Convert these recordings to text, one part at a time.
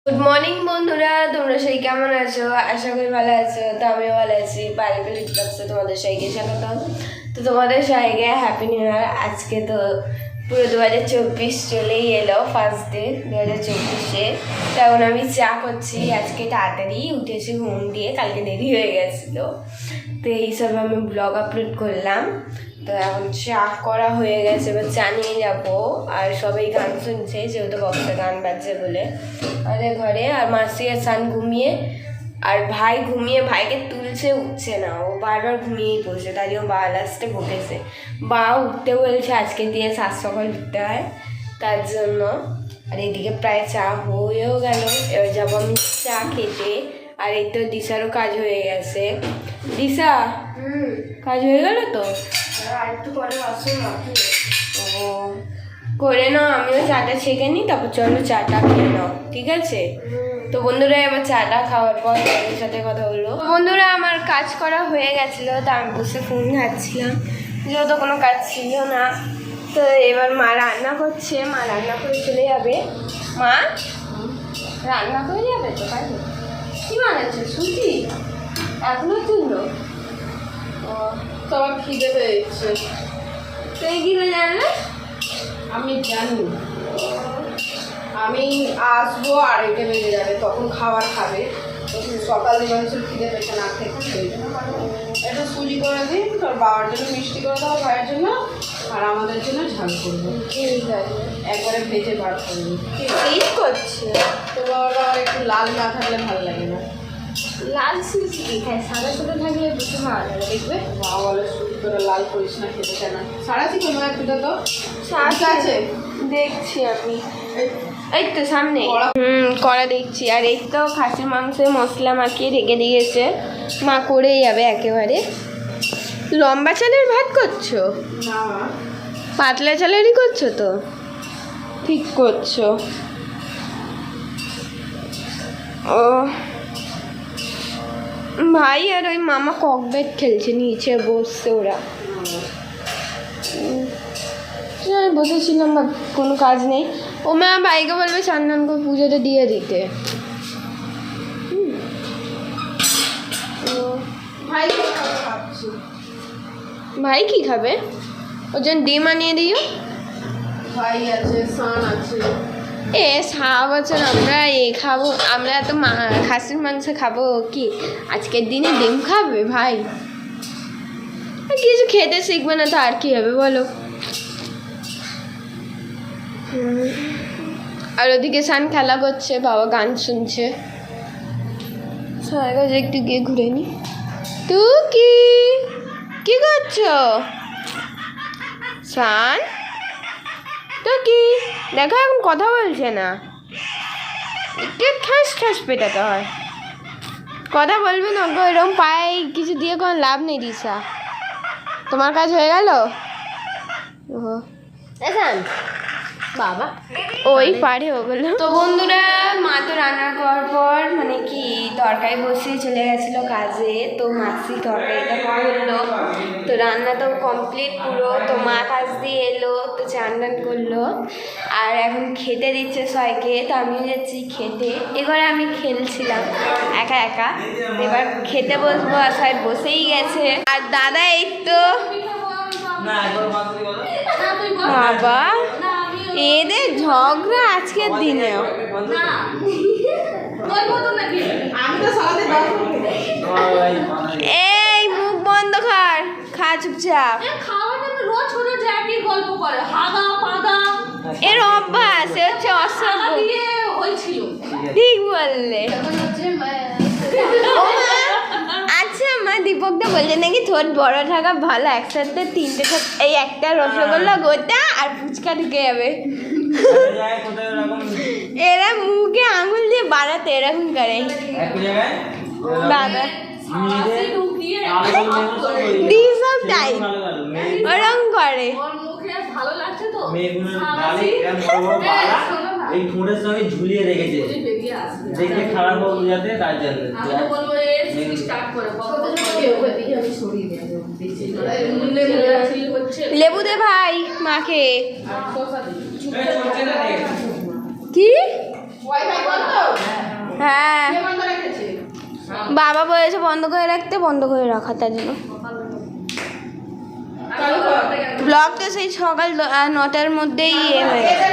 Good morning বন্ধুরা, তোমরা সেই কেমন আছো? আশা করি ভালো আছো। তো আমিও ভালো আছি। পারিবারিক লিপটক্সে তোমাদের সবাইকে স্বাগতম। তো তোমাদের সবাইকে হ্যাপি নিউ ইয়ার। আজকে তো পুরো 2024 চলেই এলো, ফার্স্ট ডে 2024-এ। তখন আমি চা করছি। আজকে তাড়াতাড়ি উঠেছি ঘুম দিয়ে, কালকে দেরি হয়ে গেছিলো। তো এইসব আমি ব্লগ আপলোড করলাম। তো এখন চা করা হয়ে গেছে, এবার চা নিয়ে যাবো। আর সবাই গান শুনছে, যেহেতু বক্সে গান বাজছে বলে আমাদের ঘরে। আর মাসি আর সান ঘুমিয়ে, আর ভাই ঘুমিয়ে, ভাইকে তুলছে, উঠছে না, ও বারবার ঘুমিয়েই পড়ছে। তাই ও বা লাস্টে বকেছে, বা উঠতে বলছে, আজকে দিয়ে 7 সকাল উঠতে হয়, তার জন্য। আর এদিকে প্রায় চা হয়েও গেল, এবার যাবো আমি চা খেতে। আর এই তো দিশারও কাজ হয়ে গেছে। দিশা, কাজ হয়ে গেল তো? আর একটু পরে আসুন। ও করে নাও, আমিও চাটা ছেঁকে নিই, তারপর চলো চাটা খেয়ে নাও, ঠিক আছে? তো বন্ধুরা, এবার চাটা খাওয়ার পর তাদের সাথে কথা বলবো। তো বন্ধুরা, আমার কাজ করা হয়ে গেছিলো, তা আমি বসে ফোন ঘাটছিলাম, যেহেতু কোনো কাজ ছিল না। তো এবার মা রান্না করছে, মা রান্না করে চলে যাবে। মা রান্না করে যাবে তো কাজে? কী বানাচ্ছে? সুজি এখনো তুললো? ও, তোমার খিদে পেয়েছে। তুই কী করে জানলে? আমি জানি, আমি আসবো, 2:30 বেজে যাবে, তখন খাবার খাবে। সকাল দিয়ে মানুষের খিদে পেয়েছে না খেতে, সেই জন্য একটা সুজি করে দিন, তোর বাবার জন্য মিষ্টি করে দাও, ভাইয়ের জন্য, আর আমাদের জন্য ঝাল করবো। ঠিক আছে, একবারে ভেজে বার করবো। ঠিক করছে। তো বাবার আবার একটু লাল না থাকলে ভালো লাগে না। লাল সুজি কি খায়? সাদা সাদা থাকলে বেশি ভালো লাগে, দেখবে। মা বলে সুজি করে লাল করিস না, খেতে চায় না। সারাছি কোনো একটা তো শাক আছে, দেখছি আমি। এই তো সামনে কড়া দেখছি। আর এই তো খাসির মাংসের মশলা মাখিয়ে রেখে দিয়েছে, মা করেই যাবে একেবারে। লম্বা চালের ভাত করছো? না, পাতলা চালেরই করছো তো? ঠিক করছো। ও ভাই আর ওই মামা ককব্যাট খেলছে, নিচে বসছে ওরা। আমি বসেছিলাম, বা কোনো কাজ নেই। ও মা ভাইকে বলবে চান্দান করে পুজোটা দিয়ে দিতে। ভাই খাচ্ছি। ভাই কি খাবে? ওর জন্য ডিম আনিয়ে দিও। ভাই আছে, সান আছে। এ 7 বছর আমরা খাবো, আমরা এত খাসির মাংস খাবো কি আজকের দিনে ডিম খাবে ভাই? কিছু খেতে শিখবে না তো আর কি হবে বলো? আর ওদিকে সান খেলা করছে, বাবা গান শুনছে। সবাই কাছে একটু গিয়ে ঘুরে নি। তুই কি করছো সান? তো কি দেখো, এখন কথা বলছে না, একটু ঠাস ঠাস পেটাতে হয়। কথা বলবে না গো, এরকম পায়ে কিছু দিয়ে কোনো লাভ নেই। দিশা, তোমার কাজ হয়ে গেল? ও বাবা ওই পারে ওগুলো। তো বন্ধুরা, মা তো রান্না করার পর মানে কি তরকারি বসিয়ে চলে গেছিলো কাজে। তো মাসি তরকারিটা করলো, তো রান্না তো কমপ্লিট পুরো। তো মা কাজ দিয়ে এলো, তো চান টান করলো, আর এখন খেতে দিচ্ছে সবাইকে। তো আমিও যাচ্ছি খেতে। এবারে আমি খেলছিলাম একা একা, এবার খেতে বসবো, আর সবাই বসেই গেছে। আর দাদা এই তো বাবা, এদের ঝগড়া আজকের দিনেও। এই মুখ বন্ধ কর, খা চুপচাপ। এর অভ্যাস, এ হচ্ছে অসভ্য। ঠিক বললে। আচ্ছা, মা দীপকটা বলছে নাকি ঠোঁট বড় থাকা ভালো, একসাথে 3টে ঠোঁট, এই একটা রসগোল্লা গোটা আর ফুচকা ঢুকে যাবে। এরা মুখে আঙুল দিয়ে বাড়াতে এরকম করে দাদা, সব তাই ওরকম করে। এই ঠোঁটের সঙ্গে ঝুলিয়ে রেখেছে, দেখতে খারাপ হবে যাতে, তার জন্য লেবু দে ভাই মাকে। কি বাবা বলেছে বন্ধ করে রাখতে, বন্ধ করে রাখা তার জন্য। ব্লগ তো সেই সকাল 9টার মধ্যেই হয়ে গেছে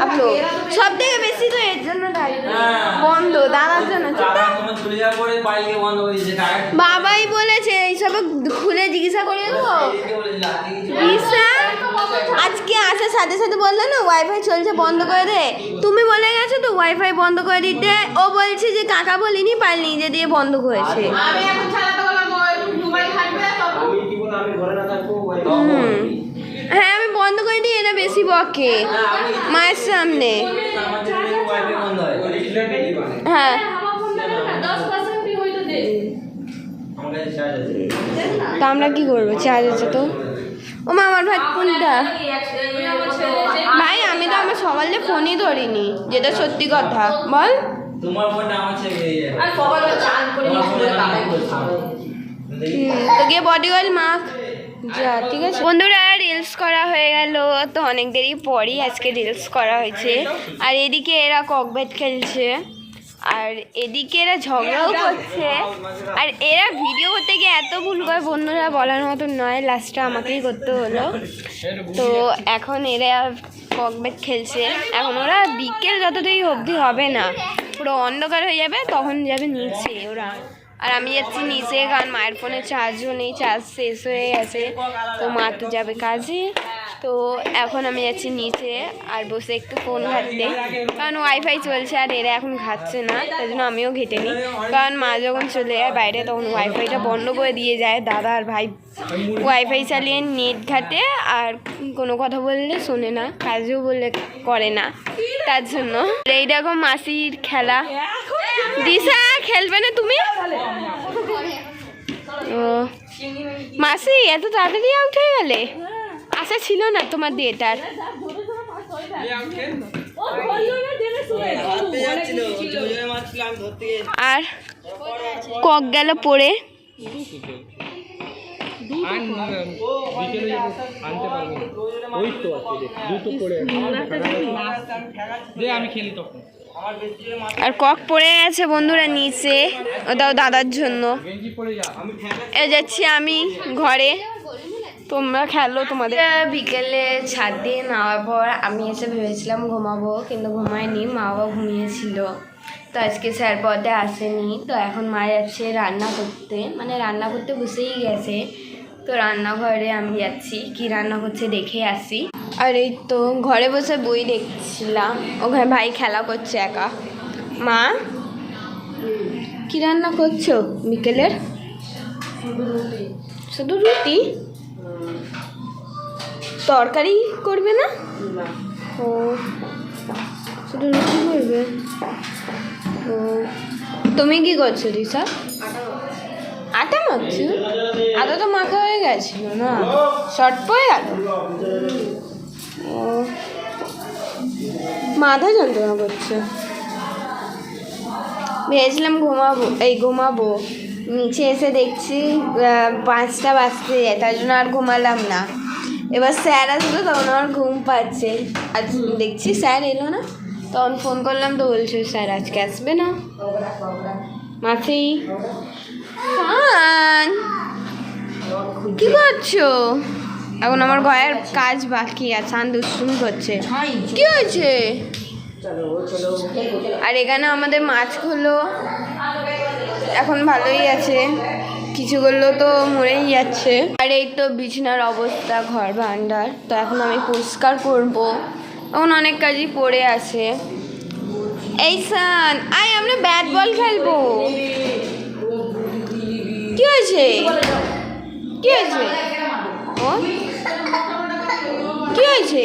আপলোড। সব থেকে বেশি তো এর জন্য বন্ধ, দাদার জন্য। বাবাই বলেছে এইসব খুলে জিজ্ঞাসা করে দেবো। আজকে আসার সাথে সাথে বললো না ওয়াইফাই চলছে বন্ধ করে দে, তুমি বলে গেছো তো ওয়াইফাই বন্ধ করে দিতে। ও বলছে যে কাকা বলিনি, পাল নিজে দিয়ে বন্ধ করেছে। হ্যাঁ আমি বন্ধ করে দিই, এটা বেশি বকে মায়ের সামনে। হ্যাঁ তা আমরা কি করবো, চার্জ আছে তো। ও মা আমার ভাই কোনটা ভাই, আমি তো আমার সকালে ফোনই ধরিনি, যেটা সত্যি কথা। বল তোমার ফোনটা আমার ছেড়ে তো গিয়ে বডি অয়েল মাখ যা, ঠিক আছে। বন্ধুরা রিলস করা হয়ে গেল তো অনেক দেরি পরই আজকে রিলস করা হয়েছে। আর এদিকে এরা ককব্যাট খেলছে, আর এদিকে এরা ঝগড়াও করছে। আর এরা ভিডিও করতে গিয়ে এত ভুল করে বন্ধুরা বলার মতো নয়, লাস্টটা আমাকেই করতে হলো। তো এখন এরা ককব্যাট খেলছে। এখন ওরা বিকেল যতটাই অবধি হবে না, পুরো অন্ধকার হয়ে যাবে, তখন যাবে নিচে ওরা। আর আমি যাচ্ছি নিচে, কারণ মায়ের ফোনে চার্জও নেই, চার্জ শেষ হয়ে গেছে। তো মা তো যাবে কাজে, তো এখন আমি যাচ্ছি নিচে আর বসে একটু ফোন ঘাঁটতে, কারণ ওয়াইফাই চলছে আর এরা এখন ঘাটছে না, তাই জন্য আমিও ঘেটে নিই। কারণ মা যখন চলে যায় বাইরে তখন ওয়াইফাইটা বন্ধ করে দিয়ে যায়। দাদা আর ভাই ওয়াইফাই চালিয়ে নেট ঘাটে, আর কোনো কথা বললে শোনে না, কাজও বললে করে না, তার জন্য। এই দেখো মাসির খেলা। দিশা খেলবে না তুমি? ও মাসি এত তাড়াতাড়ি আউট হয়ে গেলে? আশা ছিল না তোমার দিয়েটার। আর কক গেল পড়ে। আর কক পড়ে গেছে বন্ধুরা নিচে, ওটাও দাদার জন্য। এ যাচ্ছি আমি ঘরে, তোমরা খেলো তোমাদের। বিকেলে ছাদ দিয়ে নামার পর আমি এসে ভেবেছিলাম ঘুমাবো, কিন্তু ঘুমাইনি, মা বাবা ঘুমিয়েছিল। তো আজকে স্যার পদে আসেনি, তো এখন মা যাচ্ছে রান্না করতে, মানে রান্না করতে বসেই গেছে। তো রান্নাঘরে আমি যাচ্ছি, কি রান্না করছে দেখে আসি। আর এই তো ঘরে বসে বই দেখছিলাম, ওখানে ভাই খেলা করছে একা। মা কি রান্না করছো বিকেলের? শুধু রুটি, তরকারি করবে না? ও শুধু রুটি করবে। ও তুমি কি করছো দিশা? আটা মাখছো? আটা তো মাখা হয়ে গেছিল না, শর্ট পড়ে গেল। ও মাথা যন্ত্রণা করছে। ভেবেছিলাম ঘুমাবো, নিচে এসে দেখছি 5টা বাজতে যায়, তার জন্য আর ঘুমালাম না। এবার স্যার আসলো, তখন আমার ঘুম পাচ্ছে। আর দেখছি স্যার এলো না, তখন ফোন করলাম, তো বলছে স্যার আজকে আসবে না। মাসি কি করছো? এখন আমার ঘরের কাজ বাকি আছে, দুষ্টুমি করছে। কি হয়েছে? আর এখানে আমাদের মাছগুলো এখন ভালোই আছে, কিছুগুলো তো মরেই যাচ্ছে। আর এই তো বিছানার অবস্থা, ঘর ভান্ডার, তো এখন আমি পরিষ্কার করব। এখন অনেক কাজই পড়ে আছে। এই সান আয়, আমরা ব্যাট বল খেলবো। কি হয়েছে? কি হয়েছে? ও কি হয়েছে?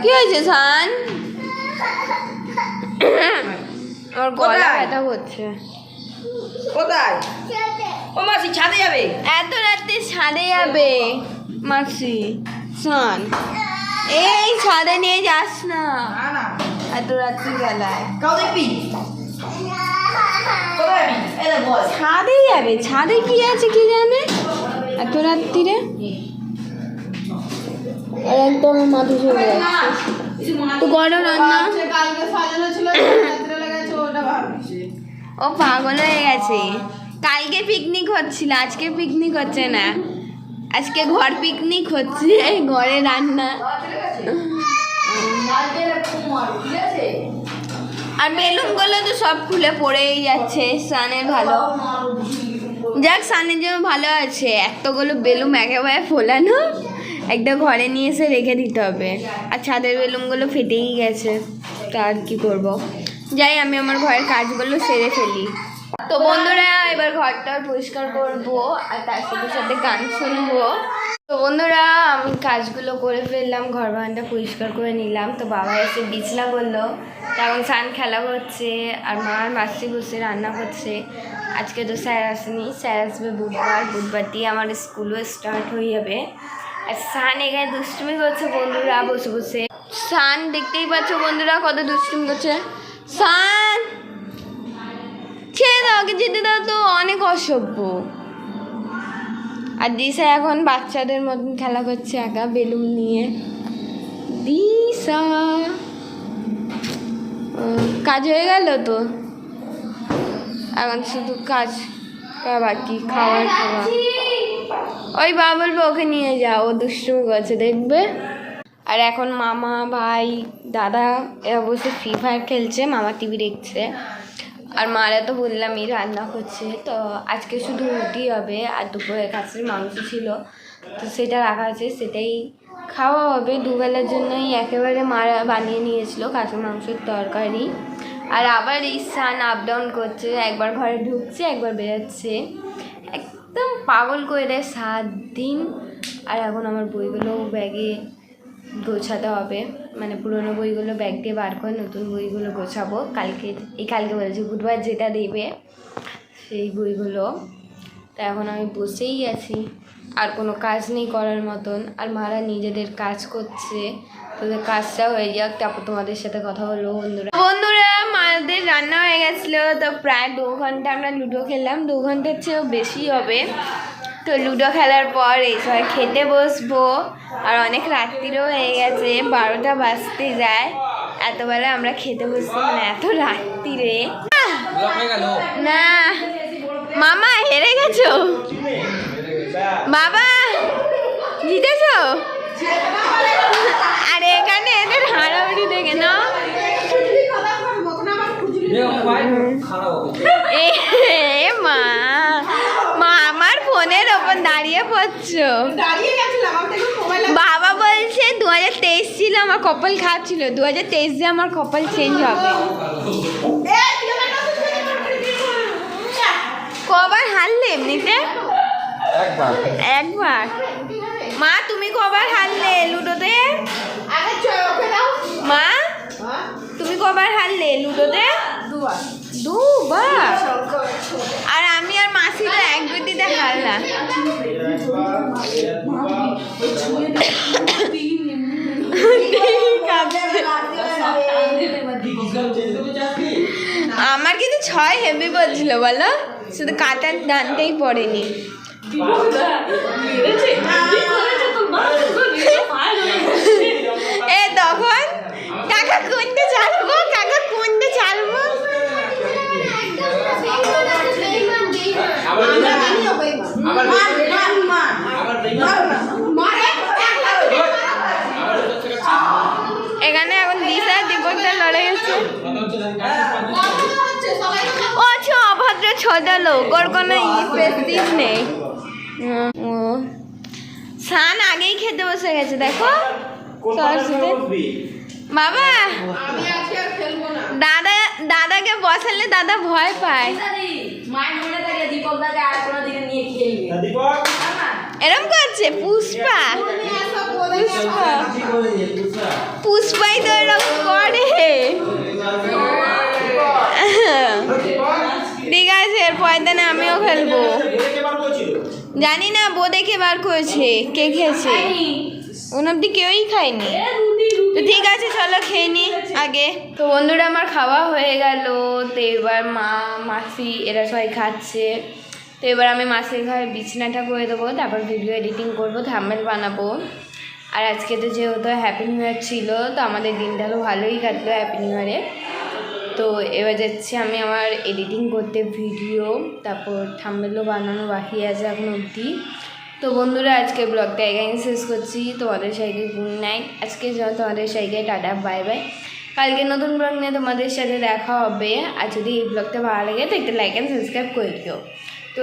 কি হয়েছে সান? আমার গলা ব্যথা করছে। কোথায়? ও মাসি ছাদে যাবে? এত রাতে ছাদে যাবে মাসি? সান এই ছাদে নিয়ে যাস না এত রাত্রি বেলায়। ছাদে যাবে? ছাদে কি আছে কি জানে এত রাত্রিরে? আর একদম মাথা চলে যাচ্ছে। তো গরম রান্না কালকে সাজানো ছিল, রাত্রে লেগেছে, ওটা ভাবছি। ও পাগল হয়ে গেছে। কালকে পিকনিক হচ্ছিল, আজকে পিকনিক হচ্ছে না, আজকে ঘর পিকনিক হচ্ছে, ঘরে রান্না। আর বেলুনগুলো তো সব খুলে পড়েই যাচ্ছে। সানের ভালো, যাক সানের জন্য ভালো আছে, এতগুলো বেলুন একেবারে ফোলানো, একটা ঘরে নিয়ে এসে রেখে দিতে হবে। আর ছাদের বেলুনগুলো ফেটেই গেছে, তা আর কি করবো। যাই আমি আমার ঘরের কাজগুলো সেরে ফেলি। তো বন্ধুরা এবার ঘরটা পরিষ্কার করবো আর তার সাথে সাথে গান শুনবো। তো বন্ধুরা আমি কাজগুলো করে ফেললাম, ঘর বারান্দা পরিষ্কার করে নিলাম। তো বাবা এসে বিছনা করলো, তখন সান খেলা করছে আর মা আর মাসি বসে রান্না করছে। আজকে তো স্যার আসেনি, স্যার আসবে বুধবার, বুধবার দিয়ে আমার স্কুলও স্টার্ট হয়ে যাবে। আর সান এখানে দুষ্টুমি করছে বন্ধুরা বসে বসে। সান দেখতেই পাচ্ছ বন্ধুরা কত দুষ্টুমি করছে। সান ছেড়ে দাও, ওকে যেতে দাও, তো অনেক অসভ্য। আর দিশা এখন বাচ্চাদের মতন খেলা করছে একা বেলুন নিয়ে। দিশা কাজ হয়ে গেল তো, এখন শুধু কাজ করা বাকি, খাওয়ার খাওয়া। ওই বাবা বলবে ওকে নিয়ে যাও, ও দুষ্টুমি করছে দেখবে। আর এখন মামা ভাই দাদা এরা বসে ফ্রি ফায়ার খেলছে, মামা টিভি দেখছে। আর মারা তো বললামই রান্না করছে। তো আজকে শুধু রুটি হবে, আর দুপুরে খাসির মাংস ছিল তো সেটা রাখা আছে, সেটাই খাওয়া হবে। দুবেলার জন্যই একেবারে মারা বানিয়ে নিয়েছিল খাসির মাংসের তরকারি। আর আবার এই সান আপ ডাউন করছে, একবার ঘরে ঢুকছে একবার বেরোচ্ছে, একদম পাগল করে দেয় 7 দিন। আর এখন আমার বইগুলো ব্যাগে গোছাতে হবে, মানে পুরোনো বইগুলো ব্যাগ দিয়ে বার করে নতুন বইগুলো গোছাবো। কালকে বলেছি বুধবার যেটা দেবে সেই বইগুলো। তা এখন আমি বসেই আছি, আর কোনো কাজ নেই করার মতন। আর মারা নিজেদের কাজ করছে, তোদের কাজটা হয়ে যাক তারপর তোমাদের সাথে কথা বলবো। বন্ধুরা মাদের রান্না হয়ে গেছিলো, তো প্রায় 2 ঘন্টা আমরা লুডো খেললাম, 2 ঘন্টার চেয়েও বেশি হবে। তো লুডো খেলার পর এই সময় খেতে বসবো। আর অনেক রাত্রিরও হয়ে গেছে, 12টা বাজতে যায়, এতবেলা আমরা খেতে বসছি, মানে এত রাত্রিরে। না মামা হেরে গেছো, বাবা জিতেছো। আর এখানে এদের হারাহারি দেখে না, মা আমার ফোনের ওপর দাঁড়িয়ে পড়ছো। বাবা বলছে 2023 ছিল আমার কপাল খারাপ ছিল, 2023 এ আমার কপাল চেঞ্জ হবে। কবার হারলে এমনিতে? একবার। মা তুমি কবার হারলে লুডোতে? মা তুমি কবার হারলে লুডোতে? 2বার। আর আমি আর মাসি তো 1-2টিতে হারলাম। আমার কিন্তু 6 হেভি বলছিল বলো, শুধু কাটার ডানটাই পড়েনি। এ তখন কাকা কোনটা চালবো, কাকা কোনটা চালবো। এখানে এখন দিশা দীপকটা লড়ে গেছে। ও অভদ্র ছোট লোক, ওর কোনো প্রেস্টিজ নেই। সান আগেই খেতে বসে গেছে দেখো। বাবা দাদাকে বসালে দাদা ভয় পায়, এরম করছে। পুষ্পাই তো এরকম করে। ঠিক আছে এরপর দিন আমিও খেলবো। জানি না বো দেখে বার করেছে কে খেয়েছে, ওন অব্দি কেউই খায়নি। তো ঠিক আছে চলো খেয়ে নি আগে। তো বন্ধুরা আমার খাওয়া হয়ে গেল। তো এবার মা মাসি এরা সবাই খাচ্ছে। তো এবার আমি মাসির ঘরে বিছানাটা করে দেবো, তারপর ভিডিও এডিটিং করবো, থাম্বনেল বানাবো। আর আজকে তো যেহেতু হ্যাপি নিউ ইয়ার ছিল, তো আমাদের দিনটা তো ভালোই কাটলো হ্যাপি নিউ ইয়ারে। তো এবার যাচ্ছি আমি আমার এডিটিং করতে ভিডিও, তারপর থাম্বনেলও বানানো বাকি আছে এখন অবধি। তো বন্ধুরা আজকে ব্লগটা এখানে শেষ করছি। তোমাদের সবাইকে গুড নাইট। আজকে যাও তোমাদের সবাইকে টাটা বাই বাই। কালকে নতুন ব্লগ নিয়ে তোমাদের সাথে দেখা হবে। আর যদি এই ব্লগটা ভালো লাগে তো একটা লাইক অ্যান্ড সাবস্ক্রাইব করে দিও। তো